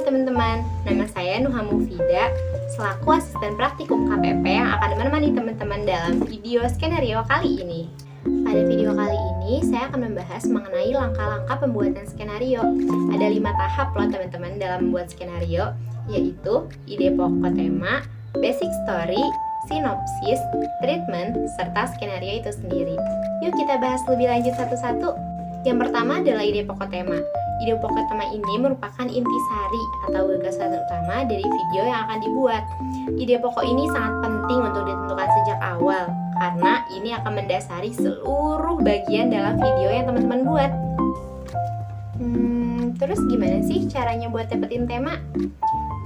teman-teman, nama saya Nuha Mufida, selaku asisten praktikum KPP yang akan menemani teman-teman dalam video skenario kali ini. Pada video kali ini, saya akan membahas mengenai langkah-langkah pembuatan skenario. Ada 5 tahap loh teman-teman dalam membuat skenario, yaitu ide pokok tema, basic story, sinopsis, treatment, serta skenario itu sendiri. Yuk kita bahas lebih lanjut satu-satu. Yang pertama adalah ide pokok tema. Ide pokok tema ini merupakan intisari atau gagasan utama dari video yang akan dibuat. Ide pokok ini sangat penting untuk ditentukan sejak awal, karena ini akan mendasari seluruh bagian dalam video yang teman-teman buat. Terus gimana sih caranya buat dapetin tema?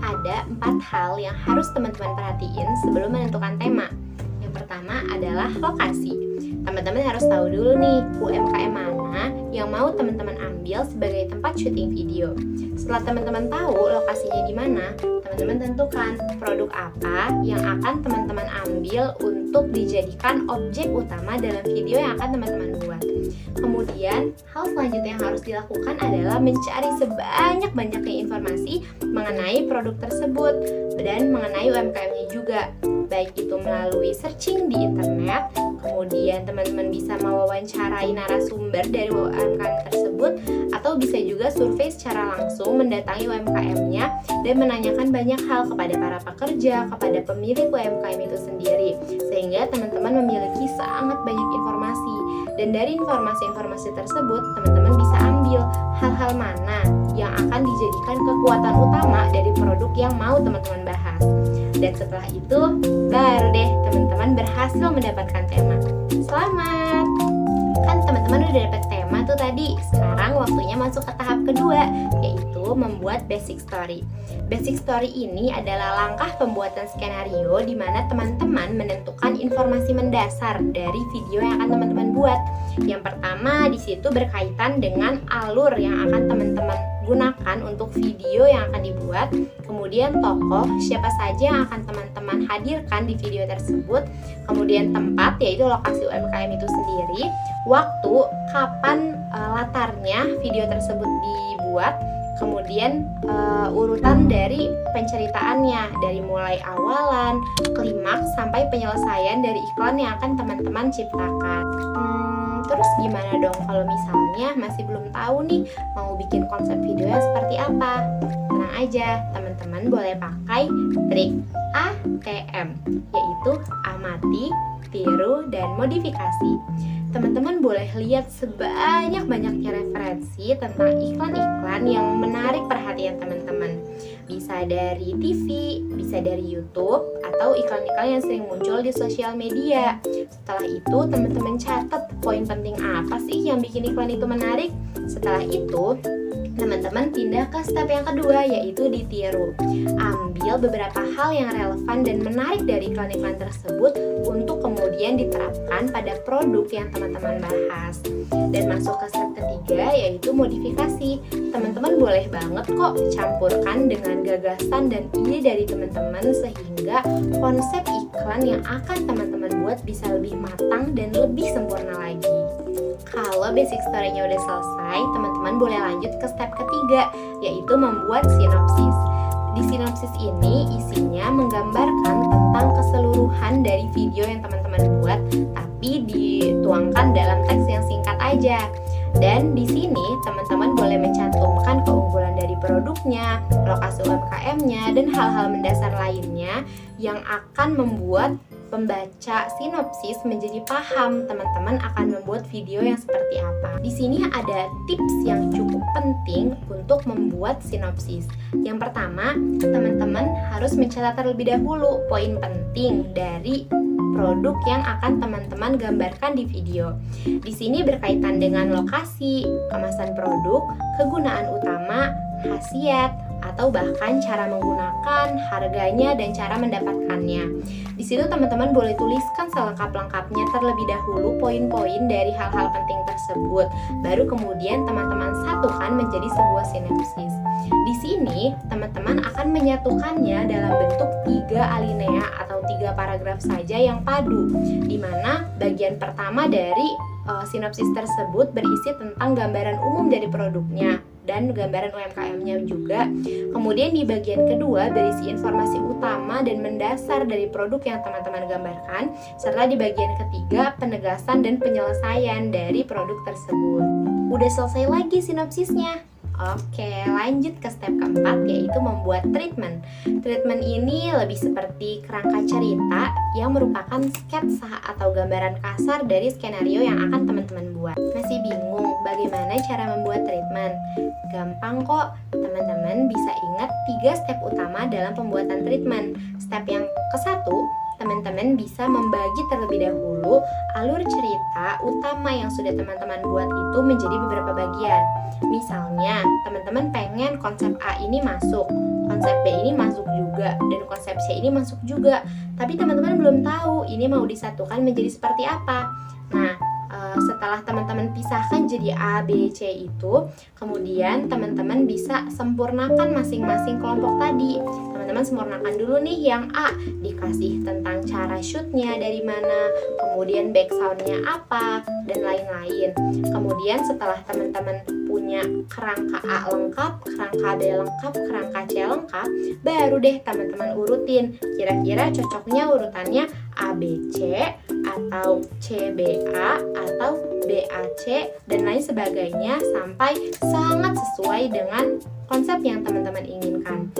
Ada 4 hal yang harus teman-teman perhatiin sebelum menentukan tema. Yang pertama adalah lokasi. Teman-teman harus tahu dulu nih UMKM mana yang mau teman-teman ambil sebagai tempat syuting video. Setelah teman-teman tahu lokasinya di mana, teman-teman tentukan produk apa yang akan teman-teman ambil untuk dijadikan objek utama dalam video yang akan teman-teman buat. Kemudian, hal selanjutnya yang harus dilakukan adalah mencari sebanyak-banyaknya informasi mengenai produk tersebut dan mengenai UMKM-nya juga, baik itu melalui searching di internet. Kemudian teman-teman bisa mewawancarai narasumber dari UMKM tersebut, atau bisa juga survei secara langsung mendatangi UMKM-nya dan menanyakan banyak hal kepada para pekerja, kepada pemilik UMKM itu sendiri, sehingga teman-teman memiliki sangat banyak informasi. Dan dari informasi-informasi tersebut, teman-teman bisa ambil hal-hal mana yang akan dijadikan kekuatan utama dari produk yang mau teman-teman bahas. Dan setelah itu, baru deh teman-teman berhasil mendapatkan tema. Selamat! Kan teman-teman udah dapat tema tuh tadi. Sekarang waktunya masuk ke tahap kedua, yaitu membuat basic story. Basic story ini adalah langkah pembuatan skenario di mana teman-teman menentukan informasi mendasar dari video yang akan teman-teman buat. Yang pertama di situ berkaitan dengan alur yang akan teman-teman gunakan untuk video yang akan dibuat, kemudian tokoh siapa saja yang akan teman-teman hadirkan di video tersebut, kemudian tempat yaitu lokasi UMKM itu sendiri, waktu kapan latarnya video tersebut dibuat, kemudian urutan dari penceritaannya dari mulai awalan, klimaks sampai penyelesaian dari iklan yang akan teman-teman ciptakan. Terus gimana dong kalau misalnya masih belum tahu nih mau bikin konsep videonya seperti apa? Tenang aja, teman-teman boleh pakai trik ATM, yaitu amati, tiru, dan modifikasi. Teman-teman boleh lihat sebanyak-banyaknya referensi tentang iklan-iklan yang menarik perhatian teman-teman. Bisa dari TV, bisa dari YouTube, atau iklan-iklan yang sering muncul di sosial media. Setelah itu, teman-teman catat poin penting apa sih yang bikin iklan itu menarik. Setelah itu, teman-teman pindah ke step yang kedua, yaitu ditiru. Ambil beberapa hal yang relevan dan menarik dari iklan-iklan tersebut untuk kemudian diterapkan pada produk yang teman-teman bahas. Dan masuk ke step ketiga, yaitu modifikasi. Teman-teman boleh banget kok campurkan dengan gagasan dan ide dari teman-teman sehingga konsep iklan yang akan teman-teman buat bisa lebih matang dan lebih sempurna lagi. Kalau basic story-nya udah selesai, teman-teman boleh lanjut ke step ketiga, yaitu membuat sinopsis. Di sinopsis ini isinya menggambarkan tentang keseluruhan dari video yang teman-teman buat, tapi dituangkan dalam teks yang singkat aja. Dan di sini teman-teman boleh mencantumkan keunggulan dari produknya, lokasi UMKM-nya, dan hal-hal mendasar lainnya yang akan membuat pembaca sinopsis menjadi paham teman-teman akan membuat video yang seperti apa. Di sini ada tips yang cukup penting untuk membuat sinopsis. Yang pertama, teman-teman harus mencatat terlebih dahulu poin penting dari produk yang akan teman-teman gambarkan di video. Di sini berkaitan dengan lokasi, kemasan produk, kegunaan utama, khasiat, atau bahkan cara menggunakan, harganya, dan cara mendapatkannya. Di situ teman-teman boleh tuliskan selengkap-lengkapnya terlebih dahulu poin-poin dari hal-hal penting tersebut. Baru kemudian teman-teman satukan menjadi sebuah sinopsis. Di sini teman-teman akan menyatukannya dalam bentuk 3 alinea atau 3 paragraf saja yang padu, di mana bagian pertama dari sinopsis tersebut berisi tentang gambaran umum dari produknya. dan gambaran UMKM-nya juga. Kemudian di bagian kedua berisi informasi utama dan mendasar dari produk yang teman-teman gambarkan, serta di bagian ketiga penegasan dan penyelesaian dari produk tersebut. Udah selesai lagi sinopsisnya. Oke, lanjut ke step keempat, yaitu membuat treatment. Treatment ini lebih seperti kerangka cerita yang merupakan sketsa atau gambaran kasar dari skenario yang akan teman-teman buat. Masih bingung bagaimana cara membuat treatment? Gampang kok, teman-teman bisa ingat 3 step utama dalam pembuatan treatment. Step yang ke-1, teman-teman bisa membagi terlebih dahulu alur cerita utama yang sudah teman-teman buat itu menjadi beberapa bagian. Misalnya, teman-teman pengen konsep A ini masuk, konsep B ini masuk juga, dan konsep C ini masuk juga. Tapi teman-teman belum tahu ini mau disatukan menjadi seperti apa. Nah, setelah teman-teman pisahkan jadi A, B, C itu, kemudian teman-teman bisa sempurnakan masing-masing kelompok tadi. Teman-teman sempurnakan dulu nih yang A, dikasih tentang cara shootnya dari mana, kemudian backsoundnya apa, dan lain-lain. Kemudian setelah teman-teman punya kerangka A lengkap, kerangka B lengkap, kerangka C lengkap, baru deh teman-teman urutin. Kira-kira cocoknya urutannya ABC atau CBA atau BAC dan lain sebagainya sampai sangat sesuai dengan konsep yang teman-teman inginkan.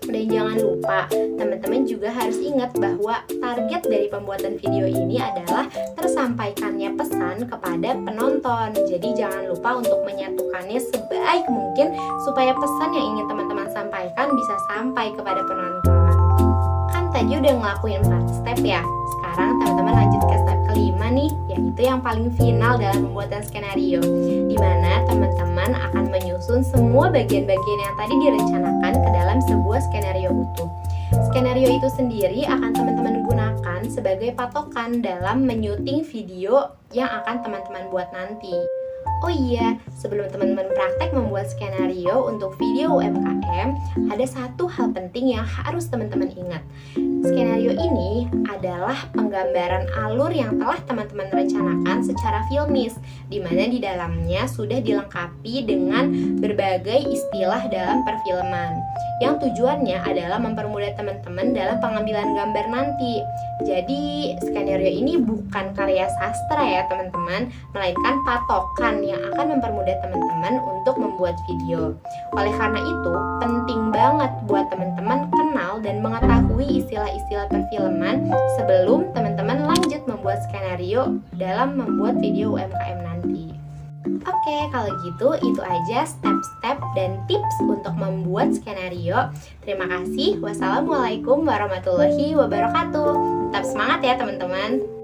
Dan jangan lupa, teman-teman juga harus ingat bahwa target dari pembuatan video ini adalah tersampaikannya pesan kepada penonton. Jadi jangan lupa untuk menyatukannya sebaik mungkin supaya pesan yang ingin teman-teman sampaikan bisa sampai kepada penonton. Kan tadi udah ngelakuin 4 step ya. Sekarang teman-teman lanjut ke step kelima nih, yaitu yang paling final dalam pembuatan skenario, di mana teman-teman akan menyusun semua bagian-bagian yang tadi direncanakan ke dalam sebuah skenario utuh. Skenario itu sendiri akan teman-teman gunakan sebagai patokan dalam menyuting video yang akan teman-teman buat nanti. Oh iya, sebelum teman-teman praktek membuat skenario untuk video UMKM, ada satu hal penting yang harus teman-teman ingat. Skenario ini adalah penggambaran alur yang telah teman-teman rencanakan secara filmis, di mana di dalamnya sudah dilengkapi dengan berbagai istilah dalam perfilman, yang tujuannya adalah mempermudah teman-teman dalam pengambilan gambar nanti. Jadi, skenario ini bukan karya sastra ya teman-teman, melainkan patokan yang akan mempermudah teman-teman untuk membuat video. Oleh karena itu, penting banget buat teman-teman kenal dan mengetahui istilah-istilah perfilman sebelum teman-teman lanjut membuat skenario dalam membuat video UMKM nanti. Oke, kalau gitu itu aja step-step dan tips untuk membuat skenario. Terima kasih. Wassalamualaikum warahmatullahi wabarakatuh. Tetap semangat ya teman-teman.